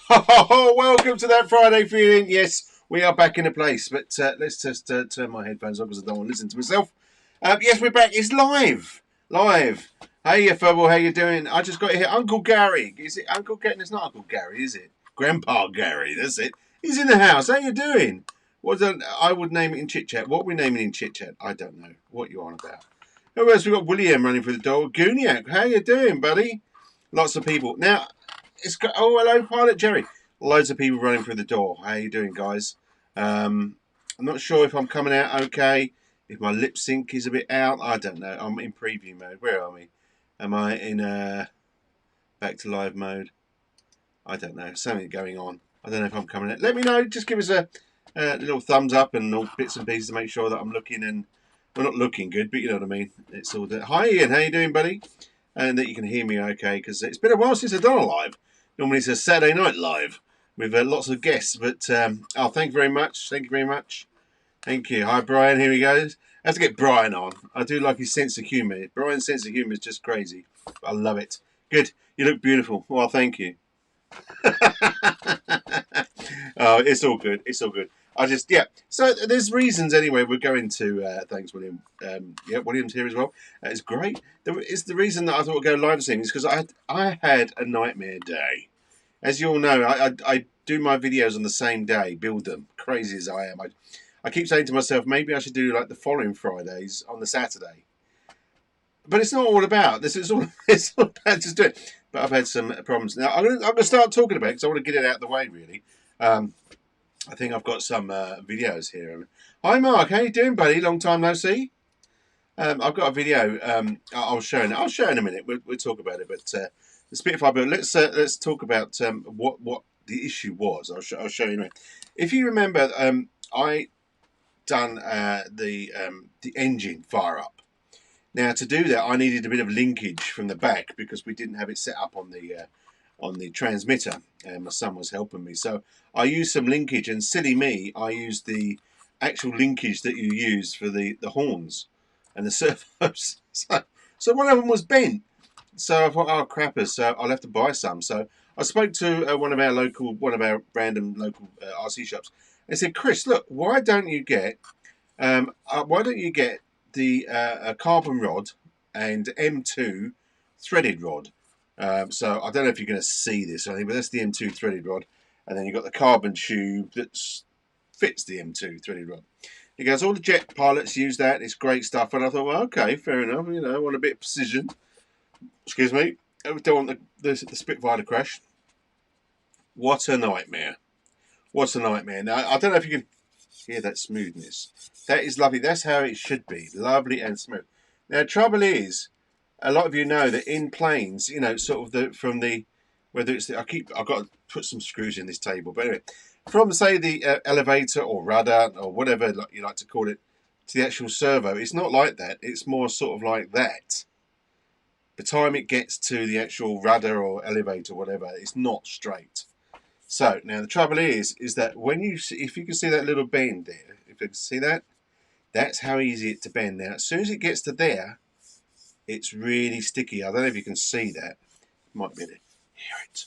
Oh, welcome to that Friday feeling. Yes, we are back in a place, but let's just turn my headphones on because I don't want to listen to myself. Yes, we're back. It's live, live. Hey, you Fubble, how you doing? I just got here. Uncle Gary. Is it Uncle Gary? It's not Uncle Gary, is it? Grandpa Gary. That's it. He's in the house. How you doing? I would name it in chit chat. What are we naming in chit chat? I don't know. What you on about? Who else? We got William running through the door. Gooniac. How you doing, buddy? Lots of people now. It's got, oh, hello, Pilot Jerry. Loads of people running through the door. How you doing, guys? I'm not sure if I'm coming out okay. If my lip sync is a bit out, I don't know. I'm in preview mode. Where are we? Am I in back to live mode? I don't know. Something going on. I don't know if I'm coming out. Let me know. Just give us a little thumbs up and all bits and pieces to make sure that I'm looking and well, not looking good, but you know what I mean. It's all that. Hi, Ian. How you doing, buddy? And that you can hear me okay because it's been a while since I've done a live. Normally it's a Saturday night live with lots of guests, but oh, thank you very much. Thank you very much. Thank you. Hi, Brian. Here he goes. I have to get Brian on. I do like his sense of humour. Brian's sense of humour is just crazy. I love it. Good. You look beautiful. Well, thank you. Oh, it's all good. It's all good. I just yeah. So there's reasons anyway. We're going to thanks, William. Yeah, William's here as well. It's great. It's the reason that I thought I'd go live stream is because I had a nightmare day. As you all know, I do my videos on the same day, build them. Crazy as I am, I keep saying to myself maybe I should do like the following Fridays on the Saturday. But it's not all about this. Is all it's all about just do it. But I've had some problems. Now I'm going to start talking about it because I want to get it out of the way. Really, I think I've got some videos here. Hi Mark, how you doing, buddy? Long time no see. I've got a video. I'll show. I'll show in a minute. We'll talk about it. But the Spitfire. But let's talk about what the issue was. I'll show you in a minute. If you remember, I done the engine fire up. Now to do that, I needed a bit of linkage from the back because we didn't have it set up on the transmitter, and my son was helping me. So I used some linkage, and silly me, I used the actual linkage that you use for the horns and the servos. So one of them was bent. So I thought, oh crappers! So I'll have to buy some. So I spoke to one of our random local RC shops. They said, Chris, look, why don't you get the carbon rod and M2 threaded rod? So I don't know if you're going to see this or anything, but that's the M2 threaded rod, and then you've got the carbon tube that fits the M2 threaded rod. He goes, all the jet pilots use that. It's great stuff. And I thought, well, okay, fair enough. You know, I want a bit of precision. Excuse me. I don't want the Spitfire to crash. What a nightmare. What a nightmare. Now, I don't know if you can hear that smoothness. That is lovely. That's how it should be. Lovely and smooth. Now, the trouble is, a lot of you know that in planes, you know, sort of whether it's I've got to put some screws in this table, but anyway, from say the elevator or rudder or whatever you like to call it to the actual servo, it's not like that. It's more sort of like that. The time it gets to the actual rudder or elevator or whatever, it's not straight. So now the trouble is that if you can see that little bend there, if you can see that, that's how easy it to bend. Now as soon as it gets to there, it's really sticky. I don't know if you can see that. Might be able to hear it.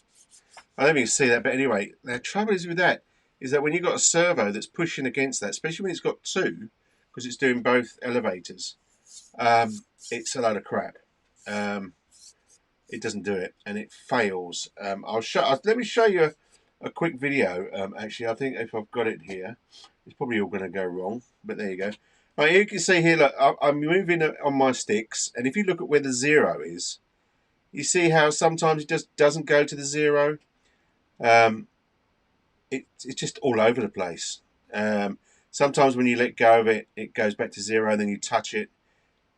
I don't know if you can see that, but anyway, the trouble is with that is that when you've got a servo that's pushing against that, especially when it's got two, because it's doing both elevators, it's a load of crap. It doesn't do it, and it fails. Let me show you a quick video. Actually, I think if I've got it here, it's probably all going to go wrong. But there you go. Right, you can see here. Look, I'm moving on my sticks, and if you look at where the zero is, you see how sometimes it just doesn't go to the zero. It's just all over the place. Sometimes when you let go of it, it goes back to zero, and then you touch it.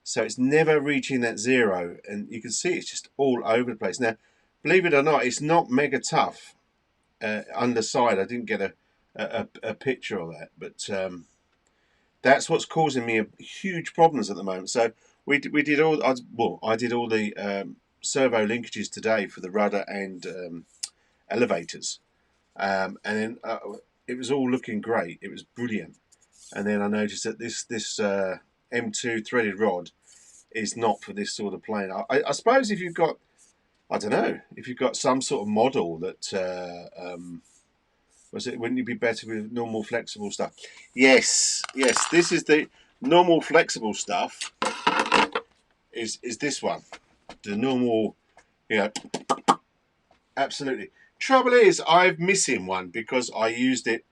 So it's never reaching that zero, and you can see it's just all over the place. Now, believe it or not, it's not mega tough underside. I didn't get a picture of that, but that's what's causing me huge problems at the moment. So I did all the servo linkages today for the rudder and elevators, and then it was all looking great. It was brilliant, and then I noticed that this M2 threaded rod is not for this sort of plane. I suppose if you've got I don't know if you've got some sort of model that wouldn't you be better with normal flexible stuff? Yes, yes. This is the normal flexible stuff. Is this one the normal? Absolutely. Trouble is, I'm missing one because I used it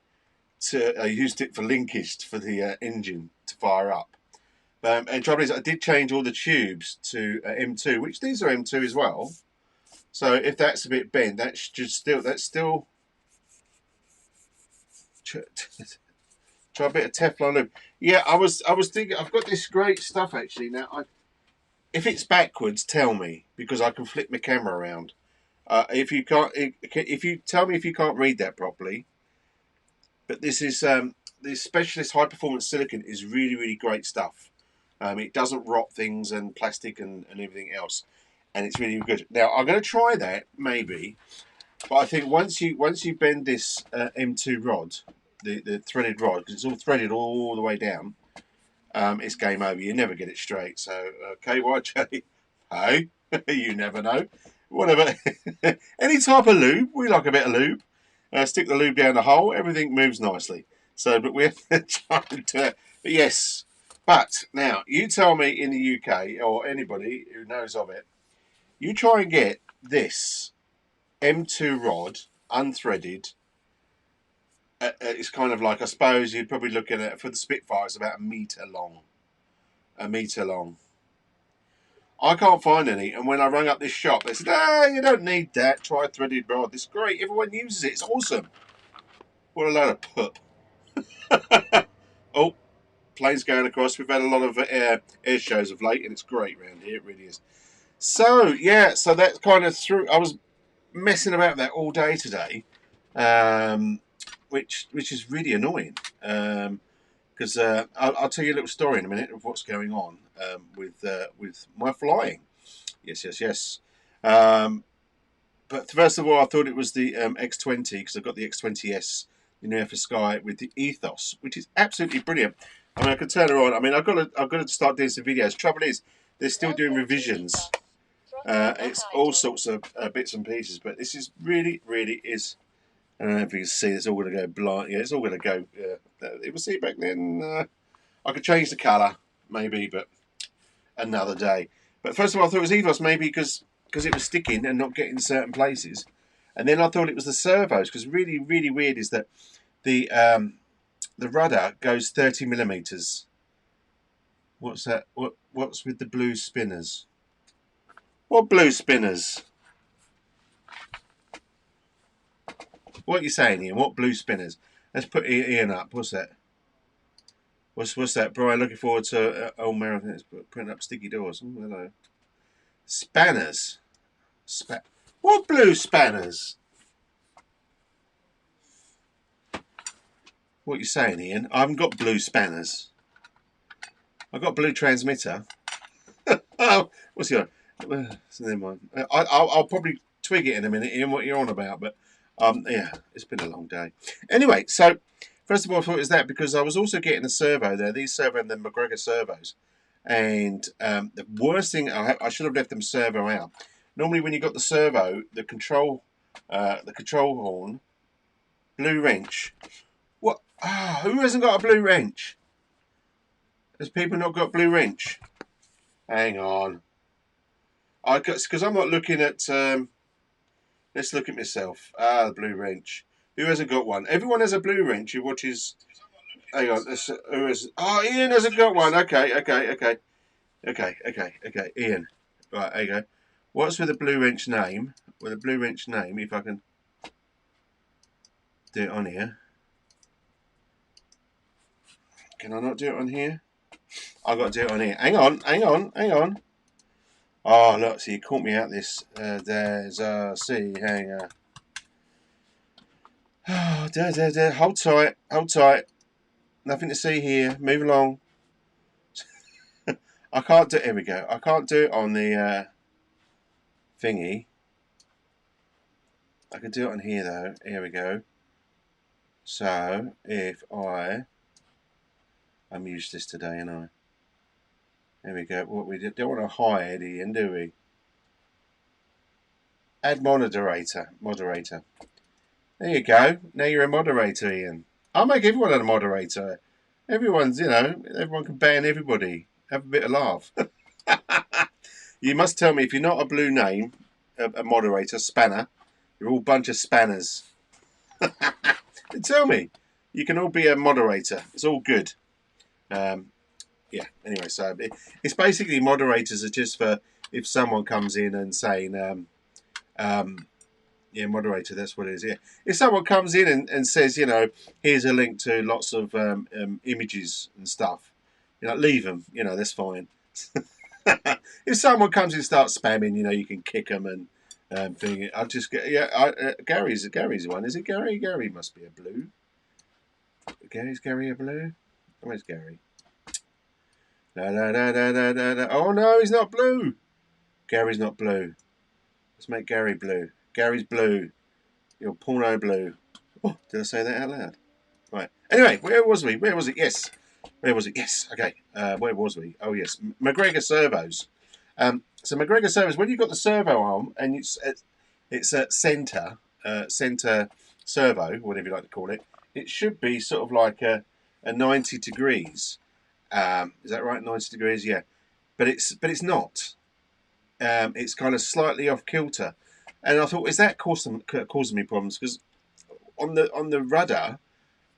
for linkage for the engine to fire up. And trouble is, I did change all the tubes to M2, which these are M2 as well. So if that's a bit bent, that's still try a bit of Teflon lube. Yeah, I was thinking I've got this great stuff actually. Now, if it's backwards, tell me because I can flip my camera around. If you can't, if you tell me if you can't read that properly, but this is this specialist high performance silicon is really really great stuff. It doesn't rot things and plastic and everything else, and it's really good. Now I'm going to try that maybe, but I think once you bend this M2 rod, the threaded rod, because it's all threaded all the way down, it's game over. You never get it straight. So KYJ, hey, you never know. Whatever, any type of lube, we like a bit of lube. Stick the lube down the hole, everything moves nicely. So, but we have to try to do it. But yes, but now you tell me in the UK or anybody who knows of it, you try and get this M2 rod unthreaded. It's kind of like, I suppose you'd probably look at it for the Spitfire. It's about a metre long. A metre long. I can't find any, and when I rang up this shop, they said, "Ah, you don't need that. Try a threaded rod. It's great. Everyone uses it. It's awesome." What a load of poop. Oh, planes going across. We've had a lot of air shows of late, and it's great around here. It really is. So yeah, so that kind of threw. I was messing about that all day today, which is really annoying. Because I'll tell you a little story in a minute of what's going on with my flying. Yes, yes, yes. But first of all, I thought it was the X20 because I've got the X20S, for Sky with the Ethos, which is absolutely brilliant. I mean, I can turn her on. I mean, I've got to start doing some videos. Trouble is, they're still doing revisions. It's all sorts of bits and pieces, but this is really, really is. I don't know if you can see. It's all going to go blind. Yeah, it's all going to go. It was see back then. I could change the colour, maybe, but another day. But first of all, I thought it was Ethos, maybe because it was sticking and not getting certain places. And then I thought it was the servos, because really, really weird is that the rudder goes 30 millimeters. What's that? What's with the blue spinners? What blue spinners? What are you saying, Ian? What blue spinners? Let's put Ian up. What's that? What's that, Brian? Looking forward to old marathon. It's printing up sticky doors. Oh, hello. Spanners. What blue spanners? What are you saying, Ian? I haven't got blue spanners. I've got blue transmitter. Oh, what's the other? So never mind. I'll probably twig it in a minute, Ian, what you're on about. But yeah, it's been a long day. Anyway, so first of all, I thought it was that because I was also getting a servo there. These servo and the McGregor servos. And the worst thing, I should have left them servo out. Normally, when you got the servo, the control horn, blue wrench. What? Who hasn't got a blue wrench? Has people not got blue wrench? Hang on. Because I'm not looking at. Let's look at myself. The blue wrench. Who hasn't got one? Everyone has a blue wrench who watches. Hang on. Who has? Oh, Ian hasn't got one. Okay. Ian. Right, there you go. What's with the blue wrench name? With a blue wrench name, if I can do it on here. Can I not do it on here? I've got to do it on here. Hang on. Oh, look, so you caught me out this. There's a C hanger. Oh, there. Hold tight. Nothing to see here. Move along. I can't do it. Here we go. I can't do it on the thingy. I can do it on here, though. Here we go. So, if I'm useless today, and I. There we go. What we don't want to hide, Ian, do we? Add moderator. Moderator. There you go. Now you're a moderator, Ian. I'll make everyone a moderator. Everyone's, everyone can ban everybody. Have a bit of laugh. You must tell me if you're not a blue name, a moderator, spanner. You're all a bunch of spanners. Tell me. You can all be a moderator. It's all good. Yeah. Anyway, so it's basically moderators are just for if someone comes in and saying, yeah, moderator. That's what it is. Yeah. If someone comes in and says, here's a link to lots of images and stuff, leave them. That's fine. If someone comes in and starts spamming, you can kick them and thing. I'll just get Gary's one. Is it Gary? Gary must be a blue. Is Gary a blue? Where's Gary? Oh no, he's not blue. Gary's not blue. Let's make Gary blue. Gary's blue. You're porno blue. Oh, did I say that out loud? Right. Anyway, where was we? Where was it? Yes. Where was it? Yes. Okay. Where was we? Oh yes, McGregor servos. So McGregor servos. When you've got the servo arm and it's a center servo, whatever you like to call it, it should be sort of like a 90 degrees. Is that right? 90 degrees, yeah. But it's not. It's kind of slightly off kilter, and I thought, is that causing me problems? Because on the rudder,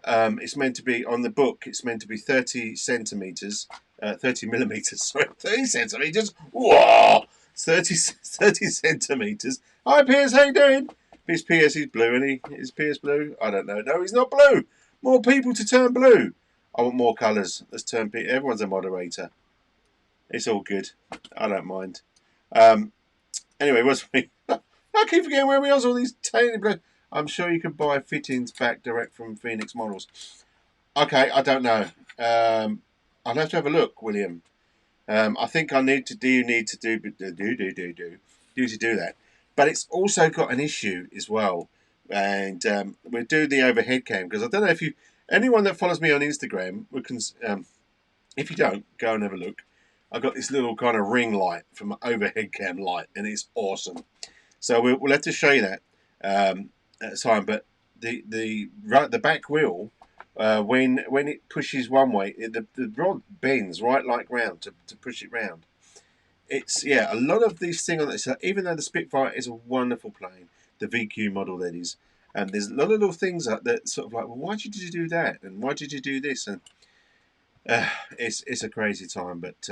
it's meant to be on the book. It's meant to be 30 centimeters, 30 millimeters. Sorry, 30 centimeters. Whoa, 30 centimeters. Hi, Piers. How you doing? Piers, he's blue, and is Piers blue? I don't know. No, he's not blue. More people to turn blue. I want more colours. Let's turn Piers. Everyone's a moderator. It's all good. I don't mind. Anyway, what's me? I keep forgetting where we are. All these tiny blue. I'm sure you could buy fittings back direct from Phoenix Models. Okay, I don't know. I'll have to have a look, William. I think I need to do that. But it's also got an issue as well, and we'll do the overhead cam because I don't know if anyone that follows me on Instagram, if you don't, go and have a look. I've got this little kind of ring light from overhead cam light, and it's awesome. So we'll have to show you that at the time. But the back wheel, when it pushes one way, the rod bends right like round to push it round. It's a lot of these things on this. Even though the Spitfire is a wonderful plane, the VQ model that is, and there's a lot of little things that sort of like, well, why did you do that, and why did you do this, and it's a crazy time. But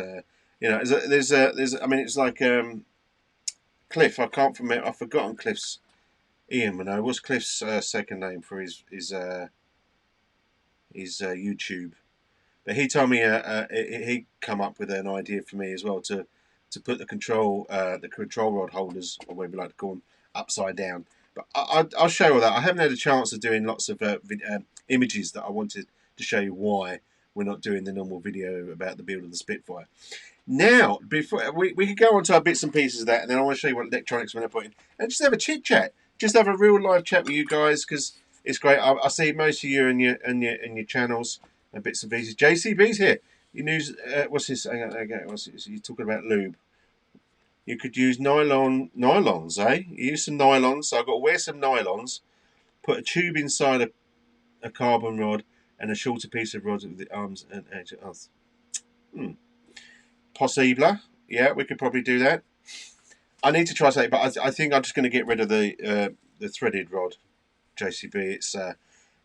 there's I mean, it's like Cliff. I've forgotten Cliff's Ian Minot. What's Cliff's second name for his YouTube? But he told me he'd come up with an idea for me as well to put the control rod holders, or whatever you like to call them, upside down. But I'll show all that. I haven't had a chance of doing lots of images that I wanted to show you why we're not doing the normal video about the build of the Spitfire. Now, before we could go on to our bits and pieces of that, and then I want to show you what electronics we're going to put in, and just have a chit chat, just have a real live chat with you guys, because it's great. I see most of you in your channels and bits and pieces. JCB's here. You news. What's this? What's this? You're talking about lube. You could use nylons, eh? You use some nylons. So I've got to wear some nylons. Put a tube inside a carbon rod and a shorter piece of rod with the arms and edges. Possible. Yeah, we could probably do that. I need to try something, but I think I'm just going to get rid of the threaded rod. JCB.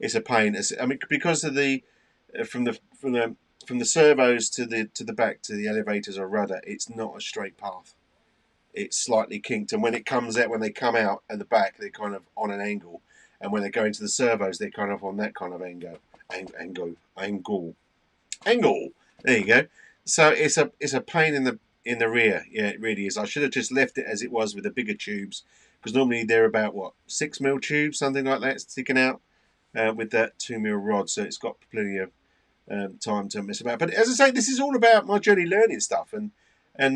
It's a pain. I mean, because of the from the servos to the back to the elevators or rudder, it's not a straight path. It's slightly kinked, and when they come out at the back, they're kind of on an angle, and when they go into the servos, they're kind of on that kind of angle. There you go. So it's a pain in the rear. Yeah, it really is. I should have just left it as it was with the bigger tubes, because normally they're about 6mm tubes, something like that, sticking out with that 2mm rod. So it's got plenty of time to mess about. But as I say, this is all about my journey learning stuff, and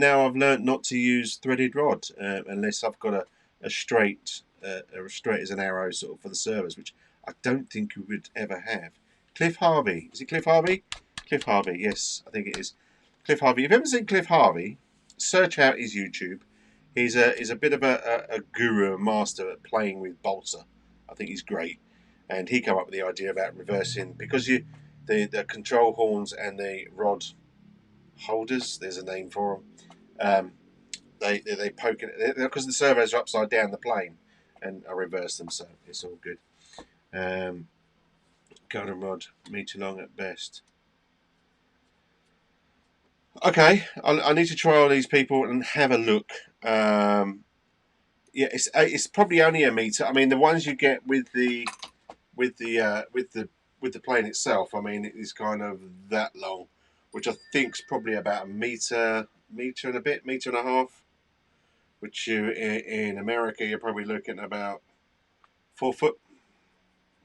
now I've learned not to use threaded rod unless I've got a straight as an arrow sort of for the servos, which I don't think you would ever have. Cliff Harvey. Is it Cliff Harvey? Cliff Harvey, yes, I think it is. Cliff Harvey. If you haven't seen Cliff Harvey, search out his YouTube. He's a bit of a guru, a master at playing with balsa. I think he's great, and he came up with the idea about reversing because the control horns and the rod holders. There's a name for them. They poke it because the servos are upside down the plane, and I reverse them, so it's all good. Golden rod, metre long at best. Okay, I need to try all these people and have a look. Yeah, it's probably only a metre. I mean, the ones you get with the uh, with the with the plane itself, I mean, it is kind of that long, which I think is probably about a metre and a bit, metre and a half. Which in America you're probably looking at about 4 foot.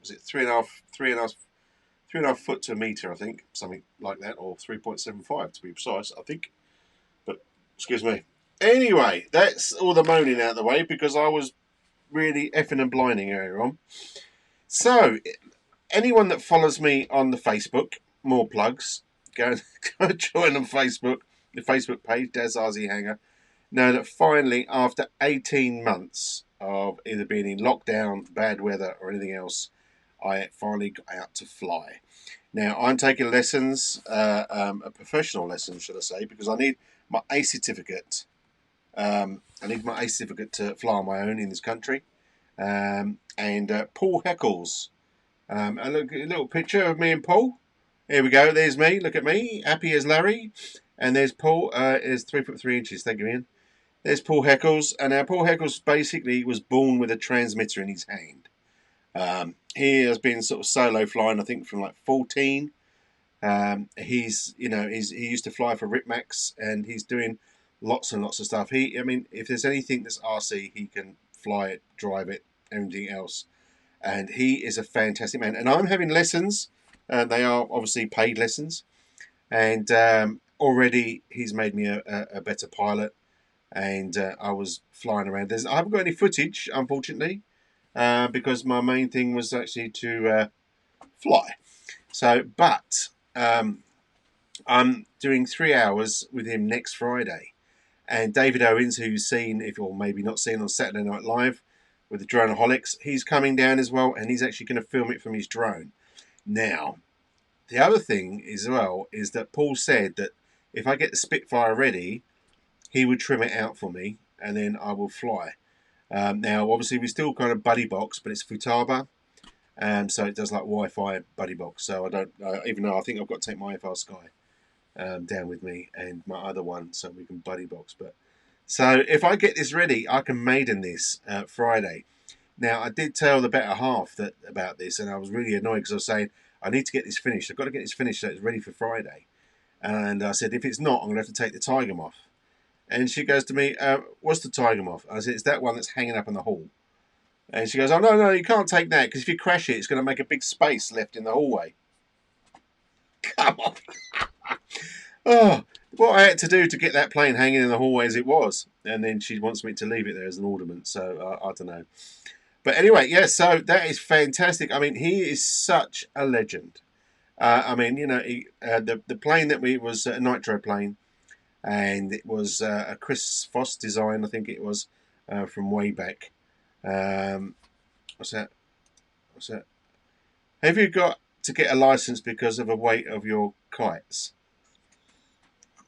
Was it 3.5 foot to a metre? I think something like that, or 3.75 to be precise. I think. But excuse me. Anyway, that's all the moaning out of the way because I was really effing and blinding earlier on. So, anyone that follows me on the Facebook, more plugs, go join on Facebook, the Facebook page, Daz RZ Hanger. Know that finally, after 18 months of either being in lockdown, bad weather, or anything else, I finally got out to fly. Now, I'm taking lessons, a professional lesson, should I say, because I need my A certificate. I need my A certificate to fly on my own in this country. And Paul Heckles. And look, a little picture of me and Paul. Here we go. There's me. Look at me, happy as Larry. And there's Paul. Is 3 foot 3 inches. Thank you, Ian. There's Paul Heckles, and Paul Heckles basically was born with a transmitter in his hand. He has been sort of solo flying, I think, from like 14. He used to fly for Ripmax, and he's doing lots and lots of stuff. I mean, if there's anything that's RC, he can fly it, drive it, everything else. And he is a fantastic man. And I'm having lessons. They are obviously paid lessons, and already he's made me a better pilot. And I was flying around. I haven't got any footage, unfortunately, because my main thing was actually to fly. So, but I'm doing 3 hours with him next Friday. And David Owens, who's seen, if or maybe not seen on Saturday Night Live with the Droneaholics, he's coming down as well, and he's actually going to film it from his drone. Now, the other thing as well is that Paul said that if I get the Spitfire ready, he would trim it out for me, and then I will fly. Now, obviously, we still kind of buddy box, but it's Futaba, so it does like Wi-Fi buddy box. So I don't, even though I think I've got to take my FR Sky down with me and my other one, so we can buddy box. But so if I get this ready, I can maiden this Friday. Now, I did tell the better half about this, and I was really annoyed because I was saying I need to get this finished. I've got to get this finished so it's ready for Friday. And I said, if it's not, I'm going to have to take the Tiger Moth. And she goes to me, what's the Tiger Moth? I said, it's that one that's hanging up in the hall. And she goes, oh, no, you can't take that, because if you crash it, it's going to make a big space left in the hallway. Come on. Oh, what I had to do to get that plane hanging in the hallway as it was. And then she wants me to leave it there as an ornament, so I don't know. But anyway, yeah, so that is fantastic. I mean, he is such a legend. I mean, the plane that was a nitro plane, and it was a Chris Foss design, I think it was, from way back. What's that? Have you got to get a license because of the weight of your kites?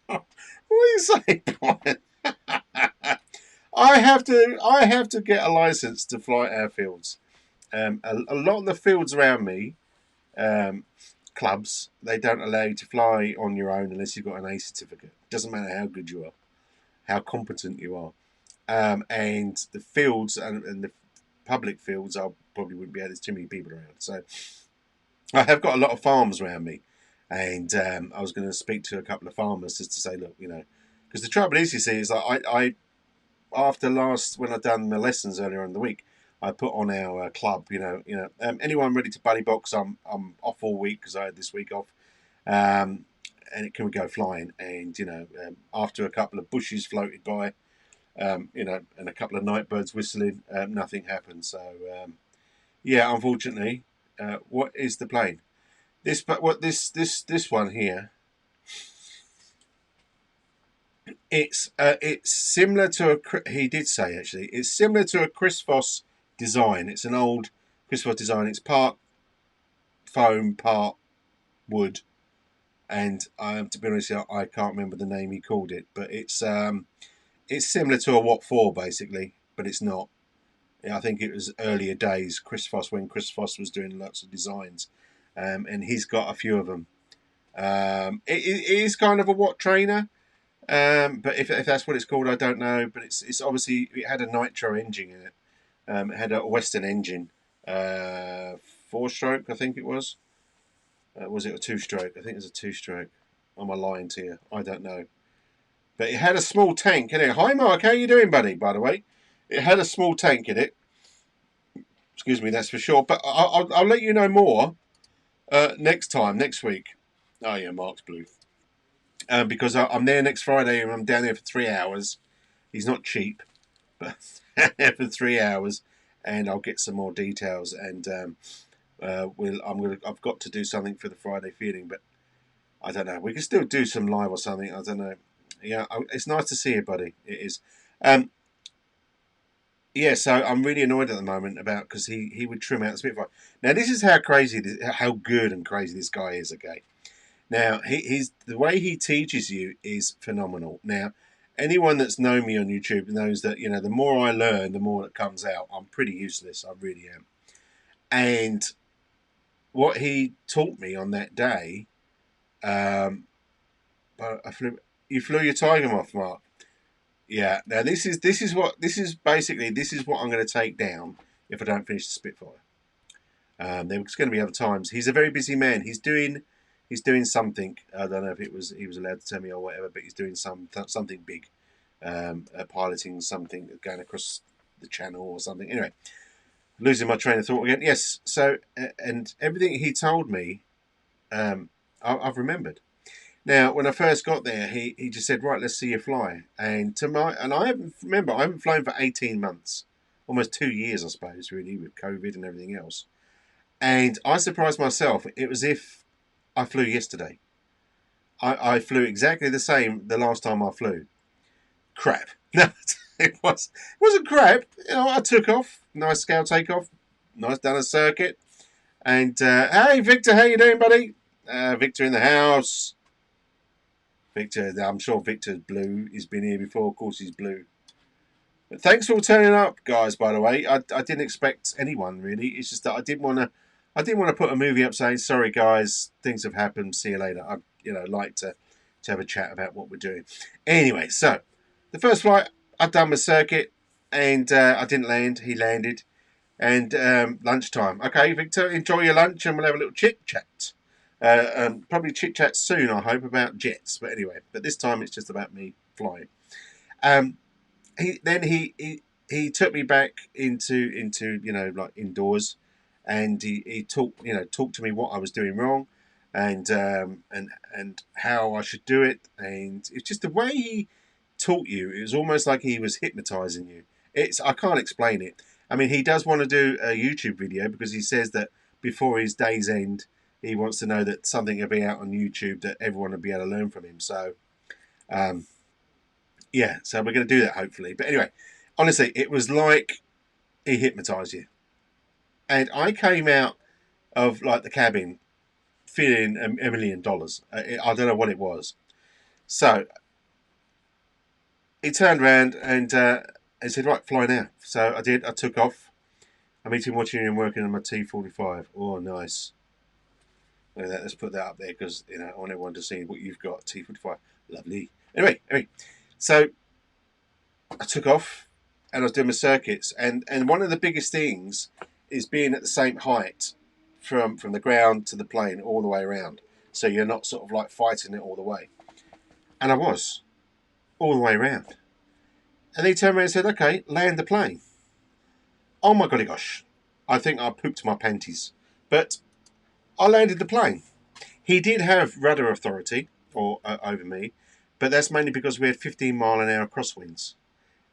What are you saying, Brian? I have to get a license to fly airfields. A lot of the fields around me, clubs, they don't allow you to fly on your own unless you've got an A certificate. It doesn't matter how good you are, how competent you are. And the fields and the public fields, I probably wouldn't be able. There's too many people around. So I have got a lot of farms around me, and I was going to speak to a couple of farmers just to say, look, because the trouble is, you see, is like I after when I done my lessons earlier in the week, I put on our club. Anyone ready to buddy box? I'm off all week because I had this week off. And can we go flying? And after a couple of bushes floated by, and a couple of night birds whistling, nothing happened. So yeah, unfortunately, what is the plane? This one here It's similar to he did say actually it's similar to a Chris Voss design. It's an old Chris Voss design. It's part foam, part wood, and to be honest, I can't remember the name he called it, but it's similar to a Watt 4 basically, but it's not. I think it was earlier days, Chris Voss, when Chris Voss was doing lots of designs, and he's got a few of them. It is kind of a Watt trainer, but if that's what it's called, I don't know. But it's obviously it had a nitro engine in it. It had a Western engine, 4-stroke, I think it was. Was it a 2-stroke? I think it was a 2-stroke. Am I lying to you? I don't know. But it had a small tank in it. Hi, Mark. How you doing, buddy? By the way, it had a small tank in it. Excuse me, that's for sure. But I'll let you know more next week. Oh yeah, Mark's blue. Because I'm there next Friday and I'm down there for 3 hours. He's not cheap, but for 3 hours, and I'll get some more details. And I've got to do something for the Friday feeding, but I don't know. We can still do some live or something. I don't know. Yeah, it's nice to see you, buddy. It is. Yeah, so I'm really annoyed at the moment about because he would trim out the Spitfire. Now this is how good and crazy this guy is. Okay, now he's the way he teaches you is phenomenal. Now, anyone that's known me on YouTube knows that the more I learn, the more that comes out. I'm pretty useless. I really am. And what he taught me on that day, you flew your tiger moth, Mark. Yeah. Now this is basically what I'm going to take down if I don't finish the Spitfire. There's going to be other times. He's a very busy man. He's doing something. I don't know if he was allowed to tell me or whatever, but he's doing something big, piloting something going across the channel or something. Anyway, losing my train of thought again. Yes. So and everything he told me, I've remembered. Now, when I first got there, he just said, "Right, let's see you fly." And I haven't flown for 18 months, almost 2 years, I suppose, really, with COVID and everything else. And I surprised myself. It was if I flew yesterday. I flew exactly the same the last time I flew. Crap. No, wasn't crap. I took off, nice scale takeoff, nice done a circuit. And hey, Victor, how you doing, buddy? Victor in the house. Victor, I'm sure Victor's blue. He's been here before. Of course, he's blue. But thanks for turning up, guys. By the way, I didn't expect anyone really. It's just that I didn't want to put a movie up saying sorry, guys. Things have happened. See you later. I like to have a chat about what we're doing. Anyway, so the first flight I'd done my circuit, and I didn't land. He landed, and lunchtime. Okay, Victor, enjoy your lunch, and we'll have a little chit chat. Probably chit chat soon, I hope, about jets. But anyway, this time it's just about me flying. He took me back into like indoors, and he talked to me what I was doing wrong, and how I should do it, and it's just the way he taught you. It was almost like he was hypnotizing you. I can't explain it. I mean, he does want to do a YouTube video because he says that before his day's end, he wants to know that something will be out on YouTube that everyone will be able to learn from him. So, yeah, so we're going to do that hopefully. But anyway, honestly, it was like he hypnotized you. And I came out of like the cabin feeling $1 million. I don't know what it was. So he turned around and said, "Right, fly now." So I did. I took off. I'm eating, watching, and working on my T45. Oh, nice. Let's put that up there because I want everyone to see what you've got. T45, lovely. Anyway, so I took off and I was doing my circuits, and one of the biggest things is being at the same height from the ground to the plane all the way around, so you're not sort of like fighting it all the way. And I was all the way around, and he turned around and said, "Okay, land the plane." Oh my golly gosh, I think I pooped my panties, but I landed the plane. He did have rudder authority over me, but that's mainly because we had 15-mile-an-hour crosswinds.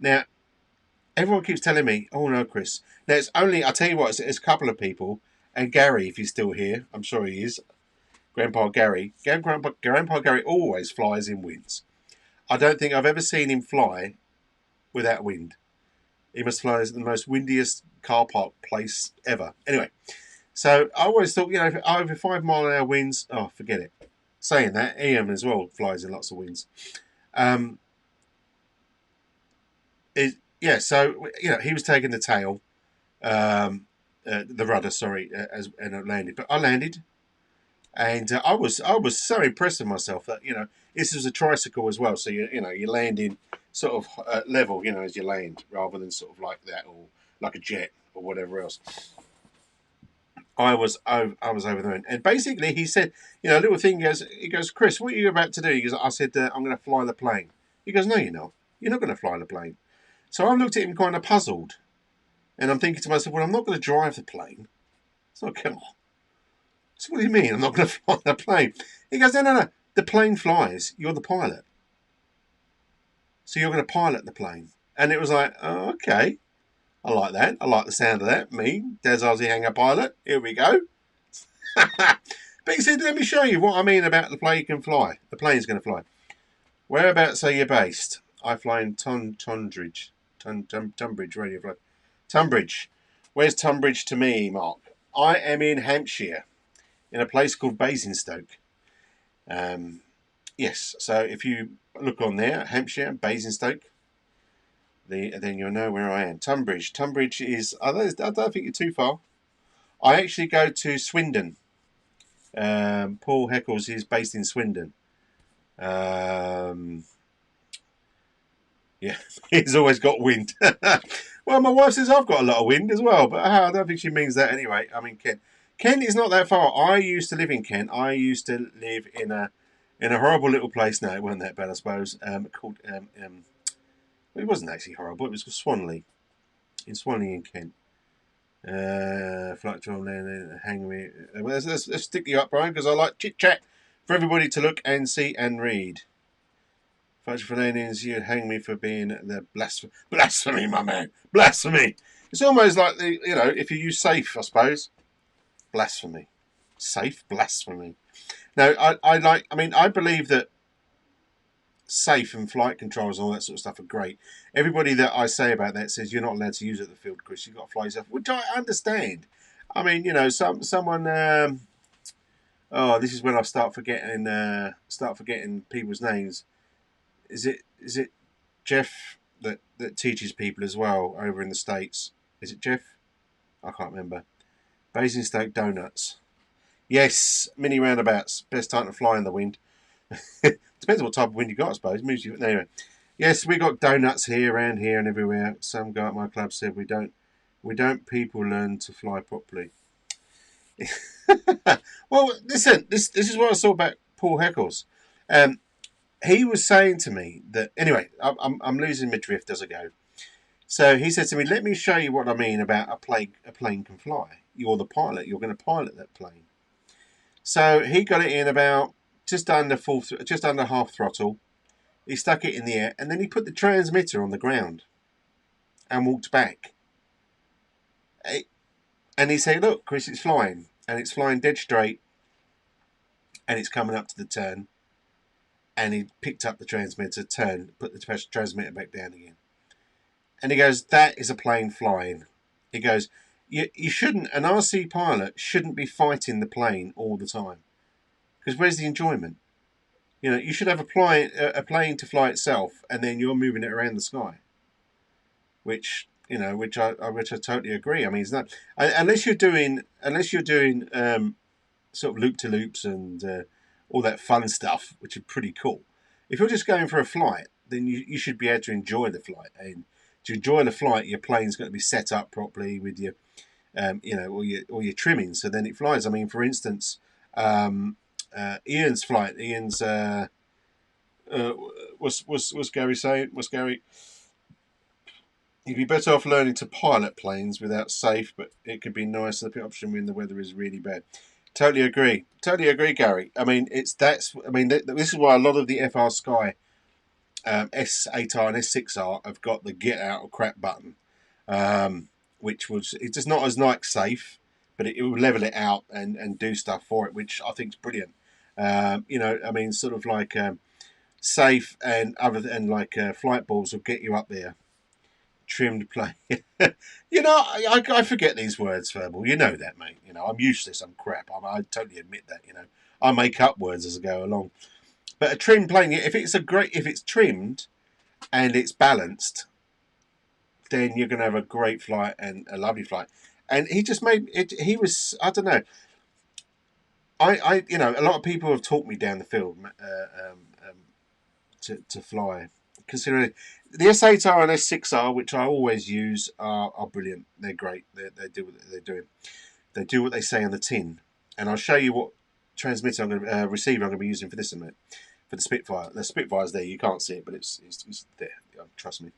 Now, everyone keeps telling me, "Oh no, Chris." Now it's only, I'll tell you what, it's a couple of people, and Gary, if he's still here, I'm sure he is. Grandpa Gary always flies in winds. I don't think I've ever seen him fly without wind. He must fly as the most windiest car park place ever. Anyway, so I always thought, if over 5 mile an hour winds, oh, forget it. Saying that, Ian as well flies in lots of winds. Um, yeah, so he was taking the tail, the rudder, sorry, and I landed. But I landed, and I was so impressed with myself that this was a tricycle as well. So you landing sort of level, as you land, rather than sort of like that or like a jet or whatever else. I was over there, and basically he said, a little thing. He goes, Chris, what are you about to do? He goes, I said, I'm going to fly the plane. He goes, no, you're not. You're not going to fly the plane. So I looked at him kind of puzzled, and I'm thinking to myself, well, I'm not going to drive the plane. So come on. So what do you mean I'm not going to fly the plane? He goes, no. The plane flies. You're the pilot. So you're going to pilot the plane. And it was like, oh, okay. I like that. I like the sound of that. Me, Des Aussie Hanger pilot. Here we go. But he said, let me show you what I mean about the plane can fly. The plane's going to fly. Whereabouts are you based? I fly in Tunbridge Radio Flight. Tunbridge. Where's Tunbridge to me, Mark? I am in Hampshire, in a place called Basingstoke. Yes, so if you look on there, Hampshire, Basingstoke, then you'll know where I am. Tunbridge. Tunbridge is, I don't think you're too far. I actually go to Swindon. Paul Heckles is based in Swindon. Yeah, he's always got wind. Well, my wife says I've got a lot of wind as well, but I don't think she means that anyway. I mean, Kent is not that far. I used to live in Kent. I used to live in a horrible little place. No, it wasn't that bad, I suppose. Called it wasn't actually horrible. It was called Swanley, in Swanley in Kent. Flight 12 land, hang me. Let's stick you up, Brian, because I like chit chat for everybody to look and see and read. Flight for landings, you'd hang me for being the blasphemy, my man, blasphemy. It's almost like if you use safe, I suppose. Blasphemy, safe, blasphemy. Now, I believe that safe and flight controls and all that sort of stuff are great. Everybody that I say about that says you're not allowed to use it at the field, Chris. You've got to fly yourself, which I understand. I mean, someone. Oh, this is when I start forgetting people's names. Is it Jeff that teaches people as well over in the States? Is it Jeff? I can't remember. Basingstoke Donuts. Yes, mini roundabouts. Best time to fly in the wind. Depends on what type of wind you got, I suppose. Anyway, yes, we got donuts here, around here, and everywhere. Some guy at my club said we don't people learn to fly properly. Well, listen, this is what I saw about Paul Heckles. He was saying to me that anyway, I'm losing my drift as I go. So he said to me, "Let me show you what I mean about a plane can fly. You're the pilot. You're going to pilot that plane." So he got it in about just under half throttle. He stuck it in the air, and then he put the transmitter on the ground and walked back. And he said, "Look, Chris, it's flying, and it's flying dead straight, and it's coming up to the turn." And he picked up the transmitter, put the transmitter back down again. And he goes, "That is a plane flying." He goes, you shouldn't, an RC pilot shouldn't be fighting the plane all the time. Because where's the enjoyment? You should have a plane to fly itself, and then you're moving it around the sky. Which I totally agree. I mean, it's not unless you're doing sort of loop to loops and all that fun stuff, which is pretty cool. If you're just going for a flight, then you should be able to enjoy the flight. And to enjoy the flight, your plane's got to be set up properly with your, all your trimmings, so then it flies. I mean, for instance, Ian's flight. What's Gary saying? What's Gary? You'd be better off learning to pilot planes without safe, but it could be nice the option when the weather is really bad. Totally agree, Gary. I mean, this is why a lot of the FR Sky S8R and S6R have got the get out of crap button, which it's just not as like safe, but it will level it out and do stuff for it, which I think is brilliant. I mean, sort of like safe, and other and like flight balls will get you up there. Trimmed plane. You know, I forget these words, Verbal. You know that, mate. You know, I'm useless. I'm crap. I totally admit that. You know, I make up words as I go along. But a trimmed plane, if it's trimmed and it's balanced, then you're going to have a great flight and a lovely flight. And he just made it. He was, I don't know. You know, a lot of people have taught me down the field to fly. Considering the S8R and S6R, which I always use, are brilliant. They're great. They do what they're doing. They do what they say on the tin. And I'll show you what transmitter receiver I'm going to be using for this in a minute. For the Spitfire. The Spitfire's there. You can't see it, but it's there. Trust me.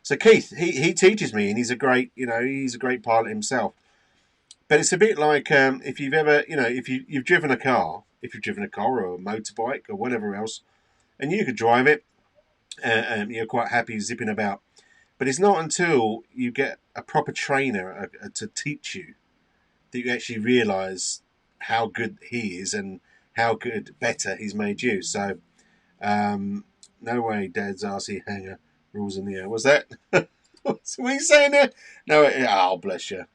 So Keith, he teaches me, and he's a great pilot himself. But it's a bit like if you've ever, if you've driven a car, or a motorbike or whatever else, and you could drive it, and you're quite happy zipping about. But it's not until you get a proper trainer to teach you that you actually realise how good he is and how better he's made you. So, no way, Dad's RC hanger rules in the air. Was that? What are you saying there? No, oh, bless you.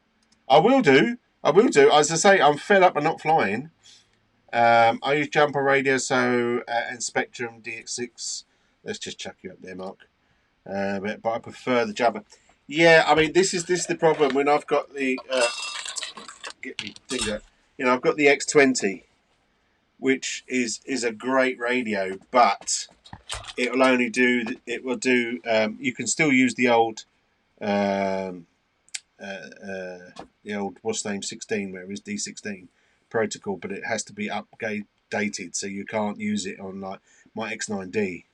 I will do. As I say, I'm fed up and not flying. I use jumper radio, and Spectrum DX6. Let's just chuck you up there, Mark. But I prefer the jumper. Yeah, I mean, this is the problem when I've got the get me things out. I've got the X20, which is a great radio, but it will only do. It will do. You can still use the old. The old what's name 16, where it was D16 protocol, but it has to be updated, so you can't use it on like my X9D.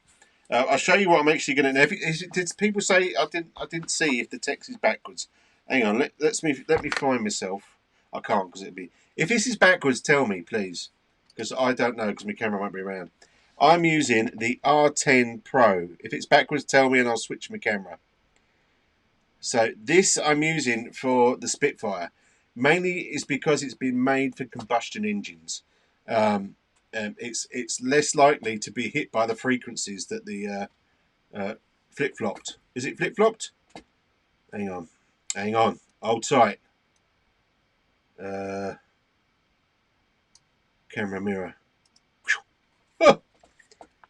I'll show you what I'm actually going to. Did people say I didn't see if the text is backwards? Hang on, let me find myself. I can't because it'd be. If this is backwards, tell me please, because I don't know because my camera won't be around. I'm using the R10 Pro. If it's backwards, tell me and I'll switch my camera. So this I'm using for the Spitfire. Mainly is because it's been made for combustion engines. It's less likely to be hit by the frequencies that the flip-flopped. Is it flip-flopped? Hang on. Hold tight. Camera mirror. Oh,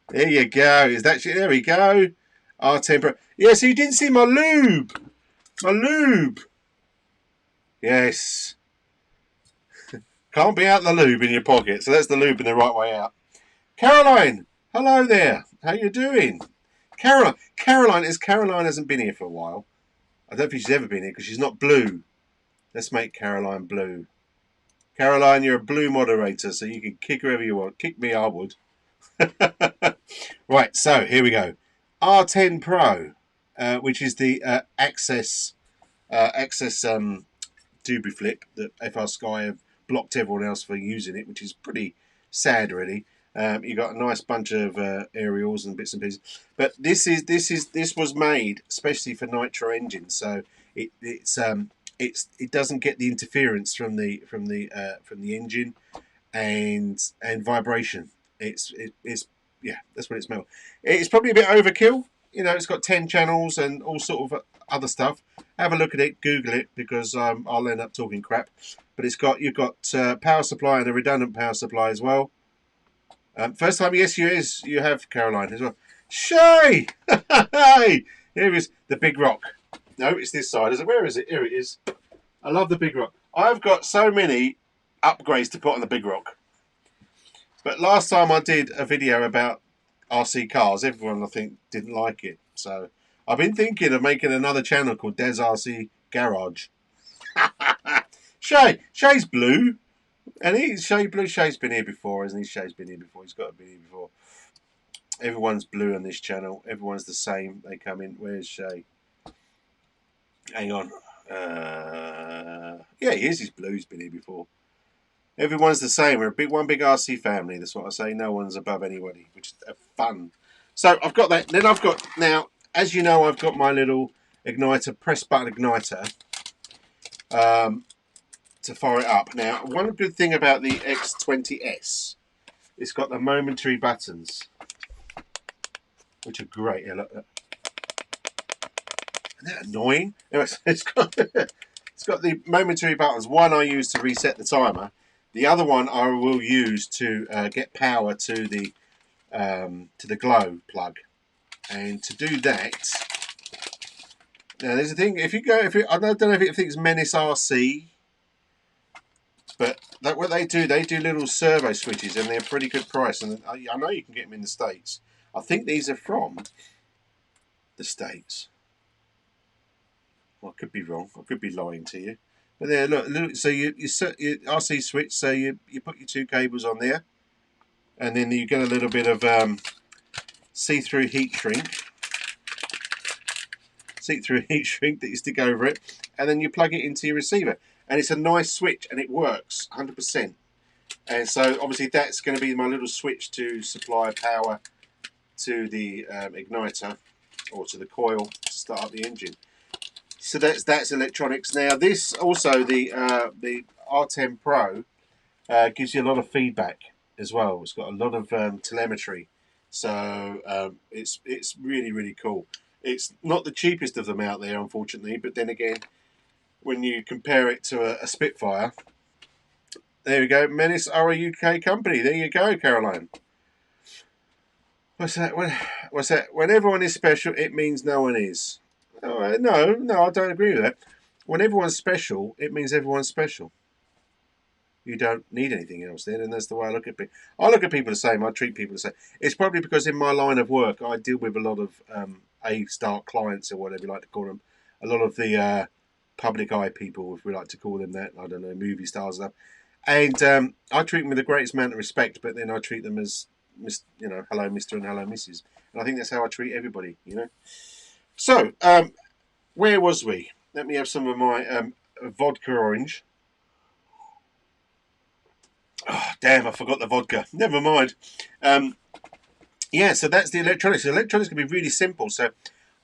there you go. There we go. R10 Pro. Yeah, so you didn't see my lube. My lube. Yes. Can't be out the lube in your pocket, so that's the lube in the right way out. Caroline, hello there. How you doing? Caroline hasn't been here for a while. I don't think she's ever been here because she's not blue. Let's make Caroline blue. Caroline, you're a blue moderator, so you can kick whoever you want. Kick me, I would. Right, so here we go. R10 Pro, which is the Access Doobie Flip that FR Sky have blocked everyone else for using it, which is pretty sad, really. You got a nice bunch of aerials and bits and pieces, but this was made especially for nitro engines, so it doesn't get the interference from the engine and vibration. It's yeah, that's what it's made. It's probably a bit overkill. It's got 10 channels and all sort of other stuff. Have a look at it, Google it, because I'll end up talking crap. But you've got power supply and a redundant power supply as well. First time, yes, you have, Caroline, as well. Shay! Hey! Here is the big rock. No, it's this side. Where is it? Here it is. I love the big rock. I've got so many upgrades to put on the big rock. But last time I did a video about RC cars, everyone, I think, didn't like it. So I've been thinking of making another channel called Des RC Garage. Shay's blue. And he's Shay blue. Shay's been here before, hasn't he? Shay's been here before. He's got to be here before. Everyone's blue on this channel. Everyone's the same. They come in. Where's Shay? Hang on. Yeah, he is. He's blue. He's been here before. Everyone's the same. We're one big RC family. That's what I say. No one's above anybody, which is fun. So I've got that. Then I've got, now, as you know, I've got my little igniter, press button igniter, to fire it up. Now, one good thing about the X20S, it's got the momentary buttons. which are great. Yeah, look, isn't that annoying? Anyway, it's got it's got the momentary buttons. One I use to reset the timer. The other one I will use to get power to the glow plug. And to do that, now there's a thing. If you go, I don't know if it thinks Menace RC, but what they do little servo switches, and they're a pretty good price. And I know you can get them in the States. I think these are from the States. Well, I could be wrong. I could be lying to you. But there, look. So you set your RC switch. So you put your two cables on there, and then you get a little bit of see-through heat shrink that you stick over it, and then you plug it into your receiver. And it's a nice switch, and it works 100%. And so obviously that's going to be my little switch to supply power to the igniter or to the coil to start up the engine. So that's electronics. Now this also the R10 Pro gives you a lot of feedback as well. It's got a lot of telemetry, so it's really cool. It's not the cheapest of them out there, unfortunately, but then again, when you compare it to a Spitfire, there we go. Menace are a UK company. There you go, Caroline. What's that? What's that? When everyone is special, it means no one is. Oh, no, I don't agree with that. When everyone's special, it means everyone's special. You don't need anything else then, and that's the way I look at people. I look at people the same. I treat people the same. It's probably because in my line of work, I deal with a lot of A-star clients or whatever you like to call them. A lot of the public eye people, if we like to call them that. I don't know, movie stars and stuff. And I treat them with the greatest amount of respect, but then I treat them as, hello, Mr. and hello, Mrs. And I think that's how I treat everybody, So, where was we? Let me have some of my vodka orange. Oh, damn, I forgot the vodka. Never mind. Yeah, so that's the electronics. The electronics can be really simple. So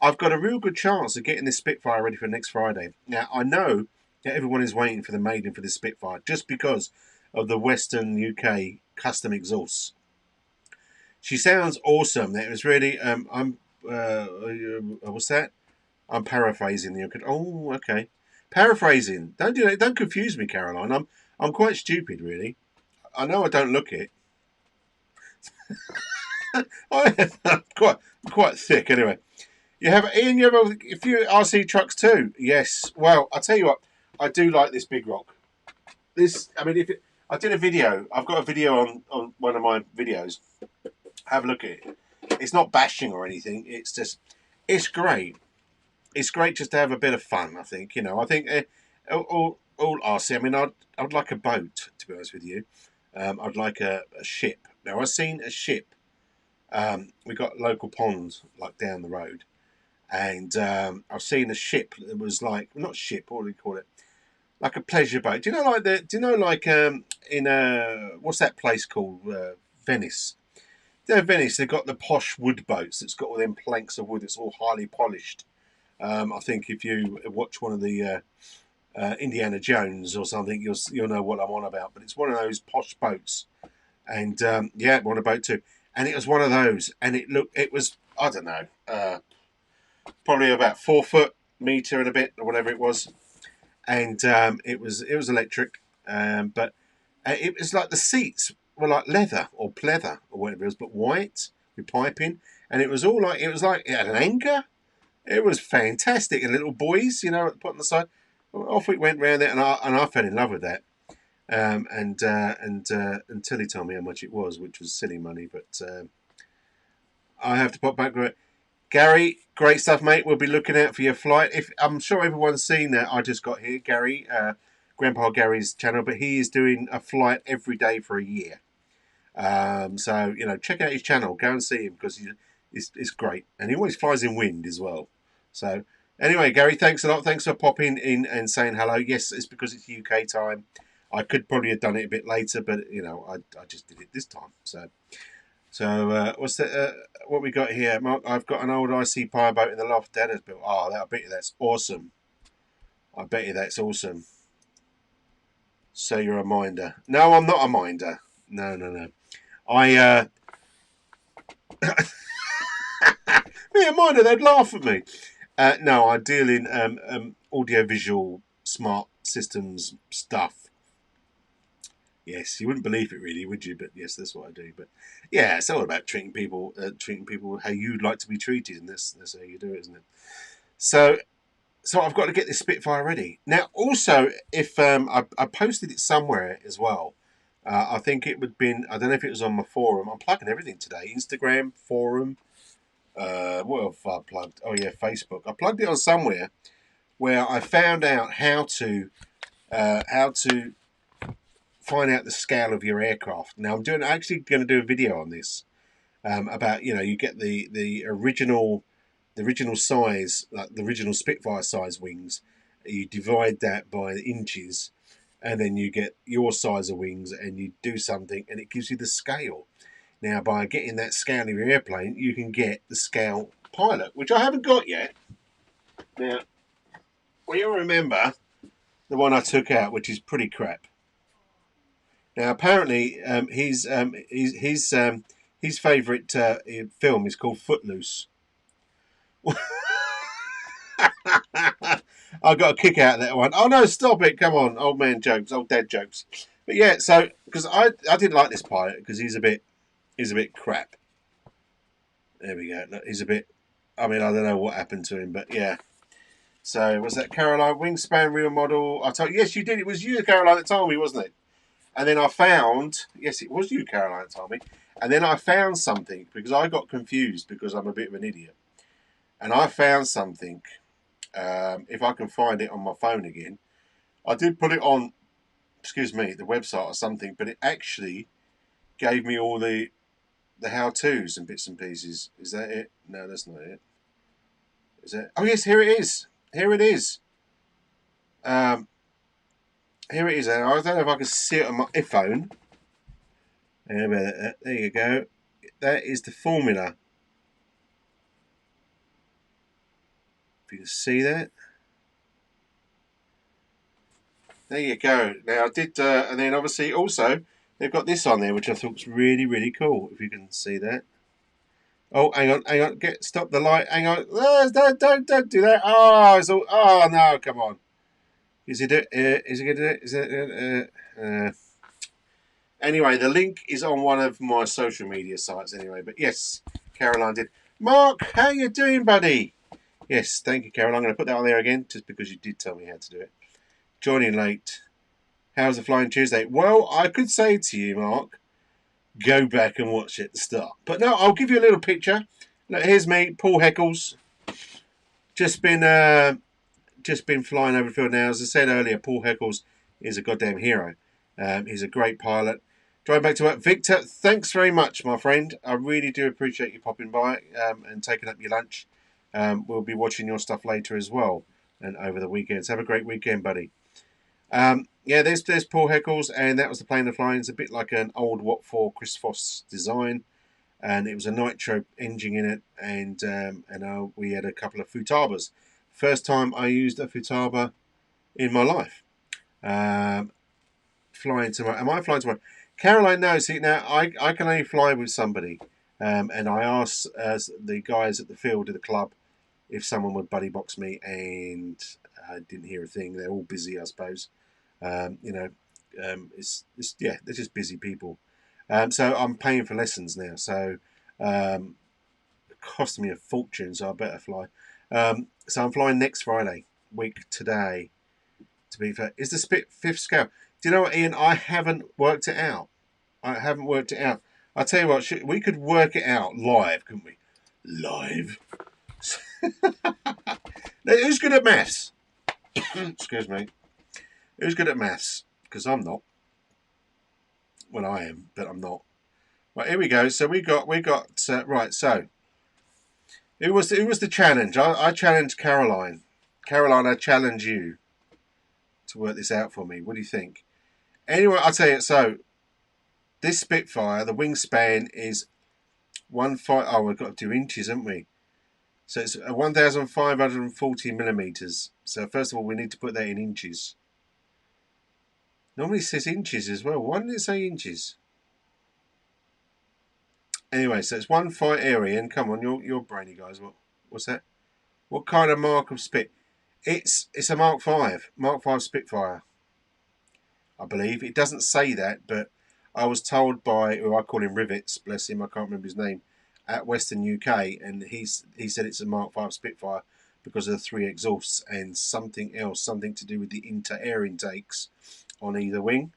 I've got a real good chance of getting this Spitfire ready for next Friday. Now, I know that everyone is waiting for the maiden for the Spitfire just because of the Western UK custom exhausts. She sounds awesome. It was really, what's that? I'm paraphrasing the. Oh, okay. Paraphrasing. Don't do that. Don't confuse me, Caroline. I'm quite stupid, really. I know I don't look it. I'm quite thick, anyway. You have Ian. You have a few RC trucks too. Yes. Well, I'll tell you what. I do like this big rock. I did a video. I've got a video on one of my videos. Have a look at it. It's not bashing or anything. It's just, it's great. It's great just to have a bit of fun. I think I think all RC. I mean, I'd like a boat, to be honest with you. I'd like a ship. Now I've seen a ship. We got local ponds like down the road, and I've seen a ship that was like not ship. What do you call it? Like a pleasure boat. Do you know in what's that place called? Venice. Venice. They've got the posh wood boats that's got all them planks of wood. It's all highly polished. I think if you watch one of the Indiana Jones or something, you'll know what I'm on about. But it's one of those posh boats, and yeah, one a boat too. And it was one of those, and it was I don't know, probably about 4 foot meter and a bit or whatever it was, and it was electric, but it was like the seats were like leather or pleather or whatever it was, but white with piping, and it was like it had an anchor. It was fantastic, and little boys, put on the side. Off we went round it, and I fell in love with that. Until he told me how much it was, which was silly money, but I have to pop back with it. Gary, great stuff, mate. We'll be looking out for your flight. If I'm sure everyone's seen that I just got here, Gary, Grandpa Gary's channel, but he is doing a flight every day for a year. So check out his channel. Go and see him because he's great, and he always flies in wind as well. So anyway, Gary, thanks a lot. Thanks for popping in and saying hello. Yes, it's because it's UK time. I could probably have done it a bit later, but I just did it this time. So what's that? What we got here, Mark? I've got an old IC power boat in the loft. Dad has built. Oh, I bet you that's awesome. I bet you that's awesome. So you're a minder? No, I'm not a minder. No. I me and mine, they'd laugh at me. No, I deal in audiovisual smart systems stuff. Yes, you wouldn't believe it really, would you? But yes, that's what I do. But yeah, it's all about treating people how you'd like to be treated, and that's how you do it, isn't it? So I've got to get this Spitfire ready now. Also, if I posted it somewhere as well, I think it would have been. I don't know if it was on my forum. I'm plugging everything today: Instagram, forum. What have I plugged? Oh yeah, Facebook. I plugged it on somewhere where I found out how to find out the scale of your aircraft. Now I'm actually going to do a video on this about you get the original size, like the original Spitfire size wings. You divide that by inches, and then you get your size of wings, and you do something, and it gives you the scale. Now, by getting that scale of your airplane, you can get the scale pilot, which I haven't got yet. Now, well, you'll remember the one I took out, which is pretty crap. Now, apparently, his favourite film is called Footloose. I got a kick out of that one. Oh no, stop it! Come on, old man jokes, old dad jokes. But yeah, so because I didn't like this pilot because he's a bit crap. There we go. Look, he's a bit. I mean, I don't know what happened to him, but yeah. So was that Caroline wingspan real model? I told yes, you did. It was you, Caroline, that told me, wasn't it? And then I found yes, it was you, Caroline, that told me. And then I found something because I got confused because I'm a bit of an idiot, and I found something. If I can find it on my phone again, I did put it on. Excuse me, the website or something, but it actually gave me all the how-tos and bits and pieces. Is that it? No, that's not it. Is that? Oh yes, here it is. Here it is. Here it is. I don't know if I can see it on my iPhone. There you go. That is the formula. If you can see that. There you go. Now I did, and then obviously also they've got this on there, which I thought was really, really cool. If you can see that. Oh, hang on, stop the light. Hang on, don't do that. Oh, it's all. Oh no, come on. Is it? Is it going to do it? Is it? Anyway, the link is on one of my social media sites. Anyway, but yes, Caroline did. Mark, how you doing, buddy? Yes, thank you, Caroline. I'm going to put that on there again, just because you did tell me how to do it. Joining late. How's the Flying Tuesday? Well, I could say to you, Mark, go back and watch it at the start. But no, I'll give you a little picture. Look, here's me, Paul Heckles. Just been flying over the field now. As I said earlier, Paul Heckles is a goddamn hero. He's a great pilot. Driving back to work. Victor, thanks very much, my friend. I really do appreciate you popping by and taking up your lunch. We'll be watching your stuff later as well and over the weekends. Have a great weekend, buddy. Yeah, there's Paul Heckles, and that was the plane of flying. It's a bit like an old Wat 4 Chris Foss design, and it was a nitro engine in it, and we had a couple of Futabas. First time I used a Futaba in my life. Flying tomorrow. Am I flying tomorrow? Caroline, no. See, now I can only fly with somebody, and I asked the guys at the field of the club if someone would buddy box me, and I didn't hear a thing. They're all busy, I suppose. It's yeah, they're just busy people. So I'm paying for lessons now. So it cost me a fortune. So I better fly. So I'm flying next Friday, week today. To be fair, is the fifth scale? Do you know what, Ian? I haven't worked it out. I'll tell you what, we could work it out live, couldn't we? Live. Now, who's good at maths? Excuse me. Who's good at maths? Because I'm not. Well, I am, but I'm not. Right, here we go. So we got right. So who was the challenge? I challenged Caroline. Caroline, I challenge you to work this out for me. What do you think? Anyway, I'll tell you. So this Spitfire, the wingspan is 1.5. Oh, we've got to do inches, haven't we? So it's 1,540 millimeters. So first of all, we need to put that in inches. Normally it says inches as well. Why didn't it say inches? Anyway, so it's 1.5 area. And come on, you're brainy guys. What? What's that? What kind of mark of Spit? It's a Mark 5, Mark 5 Spitfire, I believe. It doesn't say that, but I was told by, who I call him Rivets, bless him, I can't remember his name, at Western UK, and he said it's a Mark 5 Spitfire because of the 3 exhausts and something else, something to do with the air intakes on either wing.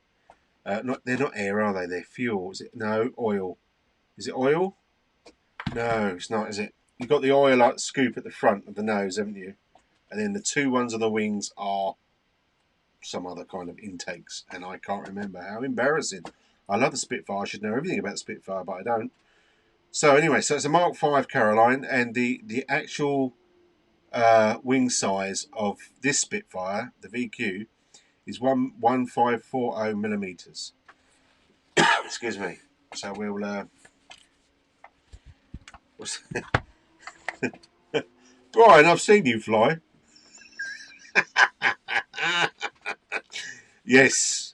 They're not air, are they? They're fuel. Is it? No, oil. Is it oil? No, it's not, is it? You've got the oil like scoop at the front of the nose, haven't you? And then the 2 ones on the wings are some other kind of intakes, and I can't remember. How embarrassing. I love the Spitfire. I should know everything about the Spitfire, but I don't. So anyway, so it's a Mark 5 Caroline, and the actual wing size of this Spitfire, the VQ, is 1540 millimeters. Excuse me. So we'll Brian, I've seen you fly. Yes,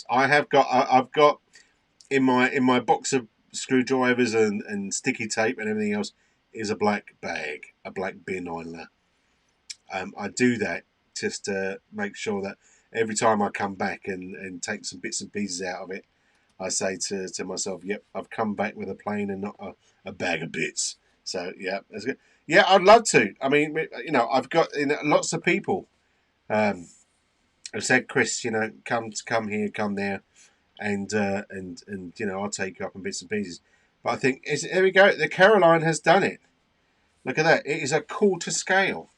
I have got. I've got in my box of screwdrivers and sticky tape and everything else is a black bag, a black bin idler. I do that just to make sure that every time I come back and take some bits and pieces out of it, I say to myself, "Yep, I've come back with a plane and not a bag of bits." So yeah, that's good. Yeah, I'd love to. I mean, I've got lots of people have said, "Chris, come here, come there." And I'll take you up in bits and pieces. But I think there we go. The Caroline has done it. Look at that. It is a quarter scale.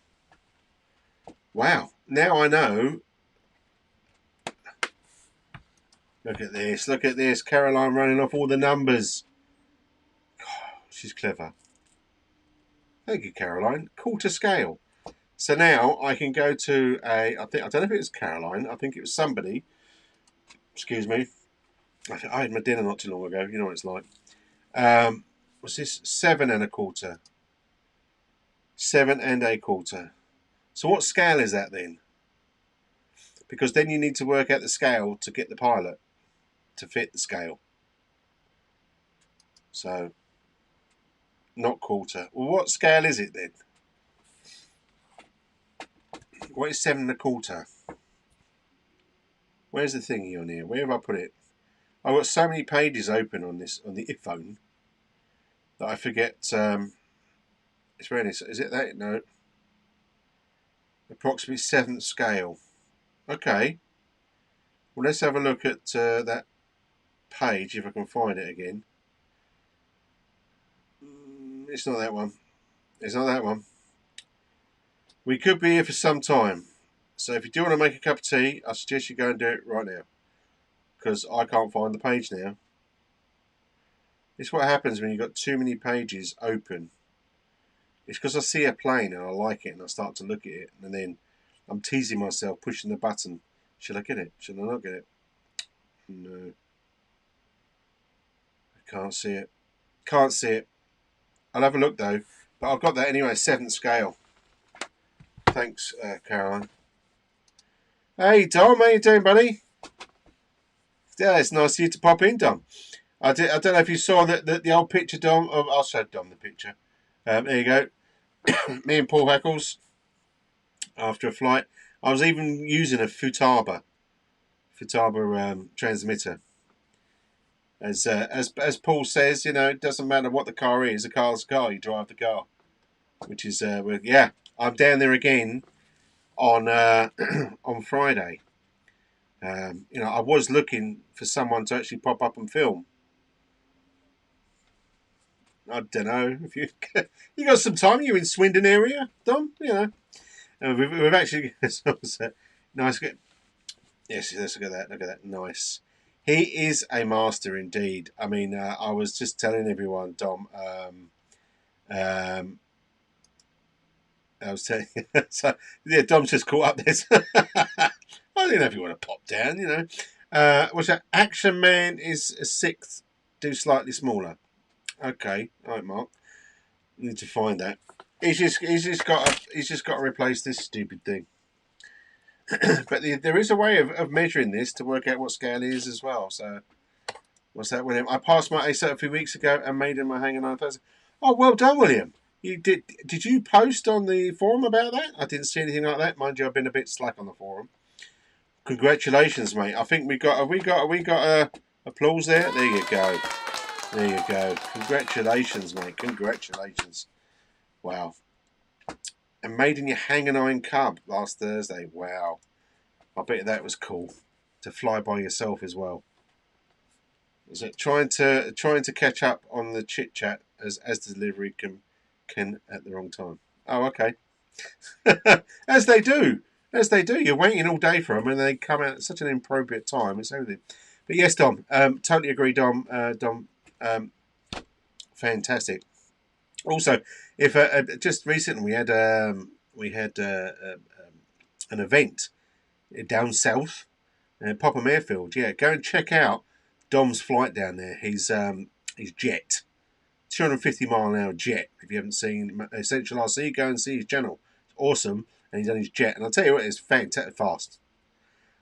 Wow. Now I know. Look at this. Look at this. Caroline running off all the numbers. God, she's clever. Thank you, Caroline. Quarter scale. So now I can go to I don't know if it was Caroline. I think it was somebody. Excuse me. I had my dinner not too long ago. You know what it's like. What's this? 7 1/4. 7 1/4. So what scale is that then? Because then you need to work out the scale to get the pilot to fit the scale. So, not quarter. Well, what scale is it then? What is 7 1/4? Where's the thingy on here? Where have I put it? I've got so many pages open on the iPhone that I forget. It's really. Is it that? No. Approximately 7th scale. Okay. Well, let's have a look at that page if I can find it again. It's not that one. It's not that one. We could be here for some time. So if you do want to make a cup of tea, I suggest you go and do it right now. Because I can't find the page now. It's what happens when you've got too many pages open. It's because I see a plane and I like it and I start to look at it. And then I'm teasing myself, pushing the button. Should I get it? Should I not get it? No. I can't see it. Can't see it. I'll have a look though. But I've got that anyway, 7th scale. Thanks, Caroline. Hey, Dom, how you doing, buddy? Yeah, it's nice of you to pop in, Dom. I don't know if you saw the old picture, Dom. I'll show Dom the picture. There you go. Me and Paul Heckles after a flight. I was even using a Futaba transmitter. As Paul says, it doesn't matter what the car is. The car's a car. You drive the car, which is yeah. I'm down there again on on Friday. I was looking for someone to actually pop up and film. I don't know if you got some time. You in Swindon area, Dom? We've actually nice. Yes, let's look at that. Look at that. Nice. He is a master indeed. I mean, I was just telling everyone, Dom. I was telling. So yeah, Dom's just caught up this. I don't know if you want to pop down. What's that? Action Man is a 6th. Do slightly smaller. Okay, all right, Mark. Need to find that. He's just got to replace this stupid thing. But there is a way of measuring this to work out what scale it is as well. So, what's that, William? I passed my ASAT a few weeks ago and made him a Hanger 9000. Oh, well done, William. You did you post on the forum about that? I didn't see anything like that. Mind you, I've been a bit slack on the forum. Congratulations, mate. I think have we got applause there? There you go. There you go. Congratulations, mate. Congratulations. Wow. And made in your Hanging Iron Cub last Thursday. Wow. I bet that was cool. To fly by yourself as well. Is it trying to catch up on the chit chat as the delivery can at the wrong time? Oh, okay. As they do. As they do. You're waiting all day for them and they come out at such an inappropriate time. It's everything. But yes, Dom. Totally agree, Dom. Dom. Fantastic. Also, if just recently we had an event down south, Popham Airfield. Yeah, go and check out Dom's flight down there. His jet, 250-mile-an-hour jet. If you haven't seen Essential RC, go and see his channel. It's awesome, and he's done his jet. And I'll tell you what, it's fantastic fast.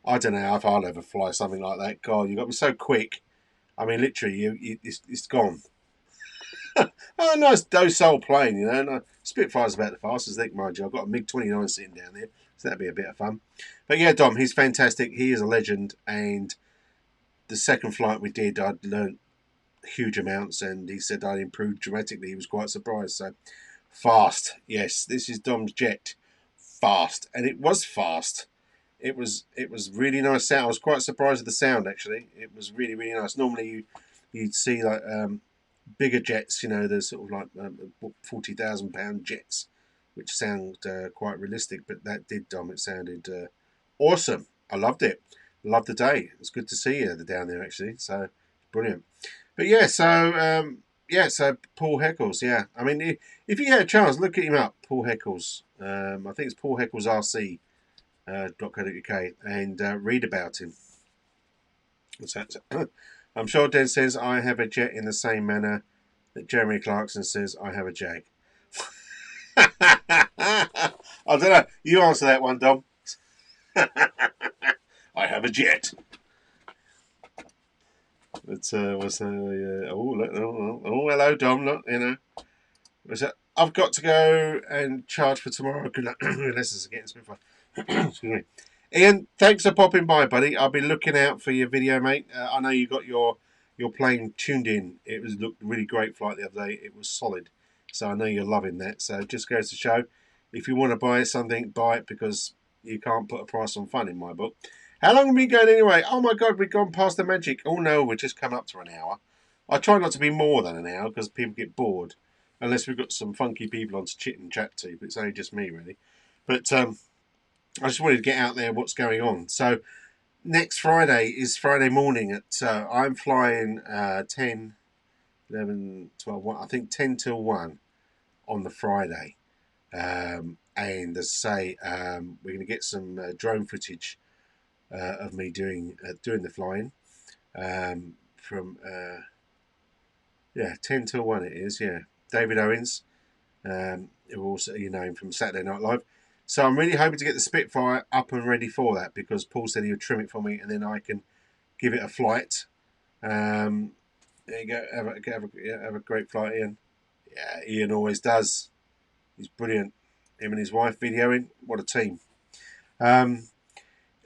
I don't know if I'll ever fly something like that. God, you got to be so quick. I mean, literally, it's gone. Oh, nice docile plane, you know. And Spitfire's about the fastest thing, mind you. I've got a MiG-29 sitting down there, so that'd be a bit of fun. But yeah, Dom, he's fantastic. He is a legend, and the second flight we did, I'd learnt huge amounts, and he said I'd improved dramatically. He was quite surprised. So fast, yes, this is Dom's jet, fast, and it was fast. It was really nice sound. I was quite surprised at the sound actually. It was really nice. Normally you'd see like bigger jets, you know, there's sort of like £40,000 jets, which sound quite realistic. But that did, Dom. It sounded awesome. I loved it. Loved the day. It was good to see you down there actually. So brilliant. But yeah, so Paul Heckles. Yeah, I mean, if you get a chance, look at him up, Paul Heckles. I think it's Paul Heckles RC. .co.uk and read about him. What's that? I'm sure Den says I have a jet in the same manner that Jeremy Clarkson says I have a Jag. I don't know. You answer that one, Dom. I have a jet. But hello, Dom. Look, you know. I've got to go and charge for tomorrow. Good luck. Unless it's getting Spitfire. Excuse me. Ian, thanks for popping by, buddy. I'll be looking out for your video, mate. I know you got your plane tuned in. It looked really great flight the other day. It was solid. So I know you're loving that. So it just goes to show, if you want to buy something, buy it, because you can't put a price on fun in my book. How long have we been going anyway? Oh my God, we've gone past the magic. Oh no, we're just come up to an hour. I try not to be more than an hour because people get bored. Unless we've got some funky people on to chit and chat to, but it's only just me really. But I just wanted to get out there what's going on. So next Friday is Friday morning at I'm flying 10, 11, 12, 1, I think 10 till 1 on the Friday. And as I say, we're going to get some drone footage of me doing the flying from 10 till 1 it is, yeah. David Owens, who also, you know him from Saturday Night Live. So I'm really hoping to get the Spitfire up and ready for that, because Paul said he would trim it for me and then I can give it a flight. There you go. Have a great flight, Ian. Yeah, Ian always does. He's brilliant. Him and his wife videoing. What a team. I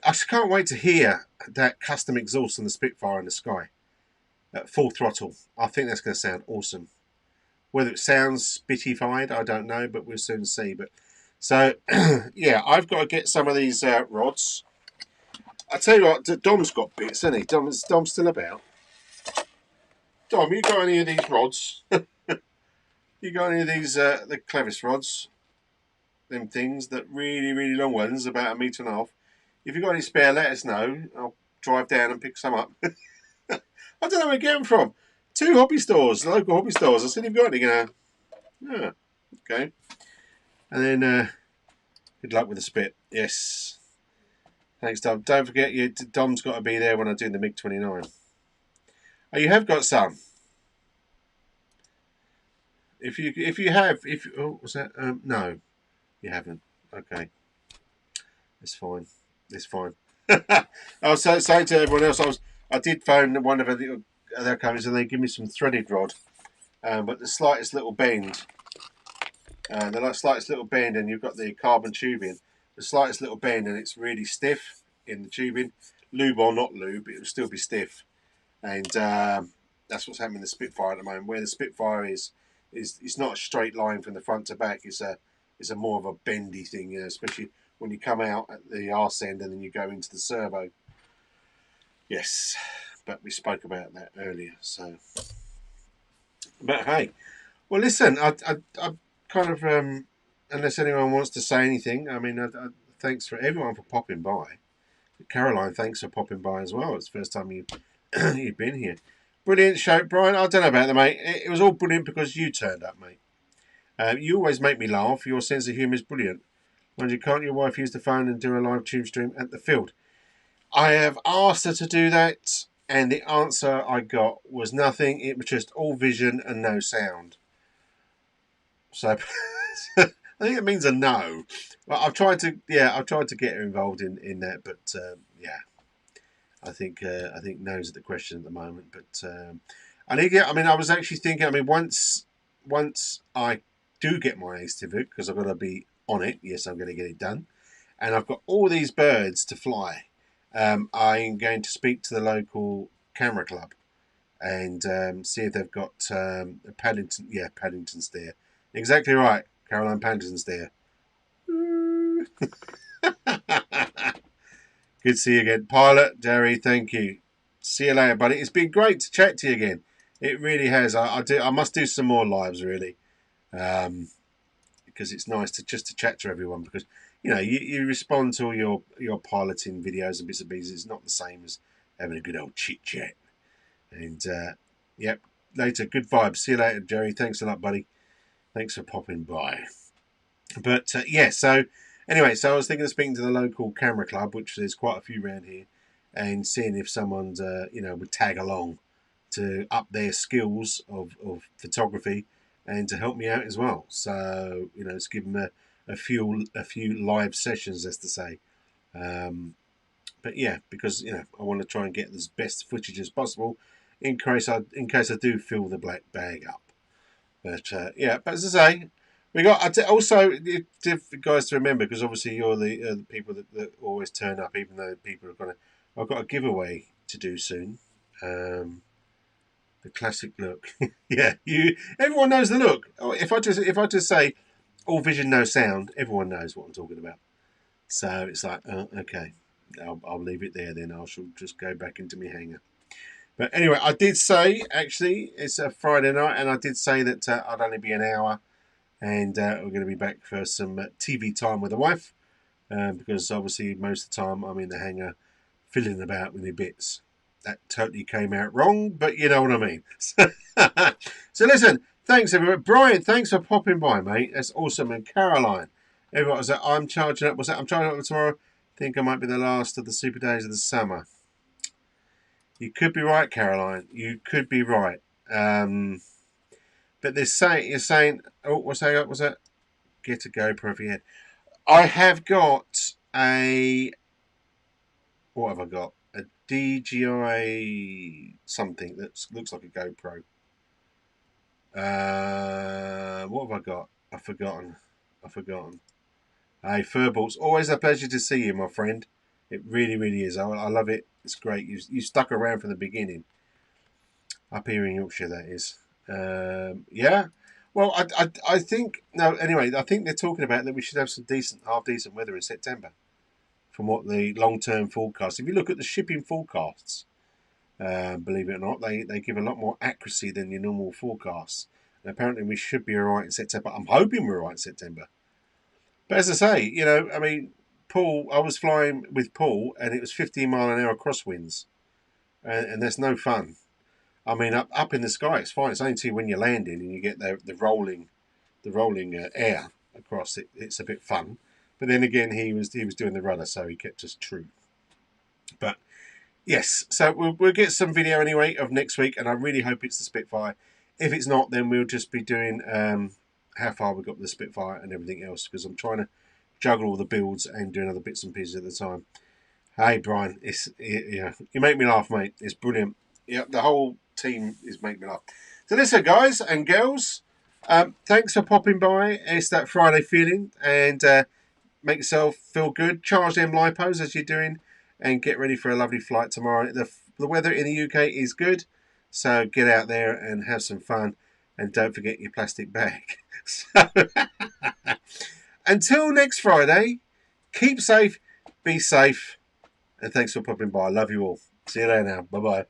just can't wait to hear that custom exhaust on the Spitfire in the sky at full throttle. I think that's going to sound awesome. Whether it sounds spittified, I don't know, but we'll soon see. But so, yeah, I've got to get some of these rods. I tell you what, Dom's got bits, hasn't he? Dom's still about. Dom, you got any of these rods? You got any of these the clevis rods? Them things, that really long ones, about 1.5 meters. If you've got any spare, let us know. I'll drive down and pick some up. I don't know where to get them from. 2 hobby stores, local hobby stores. I said, if you've got any, yeah, okay. And then, good luck with the spit. Yes. Thanks, Dom. Don't forget, Dom's got to be there when I do the MiG-29. Oh, you have got some. If you have, oh, was that? No, you haven't. Okay. It's fine. It's fine. I was saying to everyone else, I did phone one of the other companies and they give me some threaded rod, but the slightest little bend The slightest little bend, and you've got the carbon tubing. The slightest little bend, and it's really stiff in the tubing. Lube or not lube, it will still be stiff. And that's what's happening in the Spitfire at the moment. Where the Spitfire is it's not a straight line from the front to back. It's a more of a bendy thing, you know, especially when you come out at the arse end and then you go into the servo. Yes, but we spoke about that earlier. So, but hey, well, listen, I kind of unless anyone wants to say anything, I mean, thanks for everyone for popping by. Caroline, thanks for popping by as well. It's the first time you've been here. Brilliant show, Brian. I don't know about that, mate. It was all brilliant because you turned up, mate. You always make me laugh. Your sense of humour is brilliant. Mind you, can't your wife use the phone and do a live tube stream at the field? I have asked her to do that, and the answer I got was nothing. It was just all vision and no sound. So I think it means a no. Well, I've tried to get her involved in that, but yeah. I think no's the question at the moment, but I need to get. I mean, I was actually thinking. I mean, once I do get my A certificate, because I've got to be on it. Yes, I'm going to get it done, and I've got all these birds to fly. I'm going to speak to the local camera club and see if they've got Paddington. Yeah, Paddington's there. Exactly right, Caroline Paddington's there. Good to see you again. Pilot, Derry, thank you. See you later, buddy. It's been great to chat to you again. It really has. I must do some more lives, really. Because it's nice to chat to everyone, because you know you respond to all your piloting videos and bits and pieces. It's not the same as having a good old chit chat. And yep, later. Good vibes. See you later, Jerry. Thanks a lot, buddy. Thanks for popping by. But yeah, so anyway, so I was thinking of speaking to the local camera club, which there's quite a few around here, and seeing if someone's would tag along to up their skills of photography and to help me out as well. So let's give them a few live sessions, as to say. But yeah, because I want to try and get as best footage as possible in case I do fill the black bag up. But yeah, but as I say, we got also guys to remember, because obviously you're the people that always turn up, even though people are gonna. I've got a giveaway to do soon. The classic look. Yeah, everyone knows the look. If I just say all vision no sound, everyone knows what I'm talking about. So it's like, okay, I'll leave it there then. I shall just go back into my hangar. But anyway, I did say, actually, it's a Friday night, and I did say that I'd only be an hour, and we're going to be back for some TV time with the wife, because obviously most of the time I'm in the hangar fiddling about with my bits. That totally came out wrong, but you know what I mean. So listen, thanks everyone. Brian, thanks for popping by, mate. That's awesome. And Caroline, everyone was that I'm charging up. I'm charging up tomorrow. I think I might be the last of the super days of the summer. You could be right, Caroline. You could be right. But you're saying, oh, what's that? Get a GoPro for your head. I have got what have I got? A DJI something that looks like a GoPro. What have I got? I've forgotten. Hey, Furballs, always a pleasure to see you, my friend. It really, really is. I love it. It's great. You stuck around from the beginning. Up here in Yorkshire, that is. Yeah. Well, I think no. Anyway, I think they're talking about that we should have some half decent weather in September, from what the long-term forecast. If you look at the shipping forecasts, believe it or not, they give a lot more accuracy than your normal forecasts. And apparently, we should be all right in September. I'm hoping we're all right in September. But as I say, I mean, Paul. I was flying with Paul, and it was 15-mile-an-hour crosswinds, and that's no fun. I mean, up in the sky, it's fine. It's only until when you're landing and you get the rolling air across it. It's a bit fun. But then again, he was doing the rudder, so he kept us true. But yes, so we'll get some video anyway of next week, and I really hope it's the Spitfire. If it's not, then we'll just be doing how far we got with the Spitfire and everything else, because I'm trying to juggle all the builds and doing other bits and pieces at the time. Hey, Brian, you make me laugh, mate. It's brilliant. Yeah, the whole team is making me laugh. So listen, guys and girls, Thanks for popping by. It's that Friday feeling, and make yourself feel good. Charge them lipos as you're doing, and get ready for a lovely flight tomorrow. The weather in the UK is good, so get out there and have some fun, and don't forget your plastic bag. So, until next Friday, keep safe, be safe, and thanks for popping by. I love you all. See you later now. Bye bye.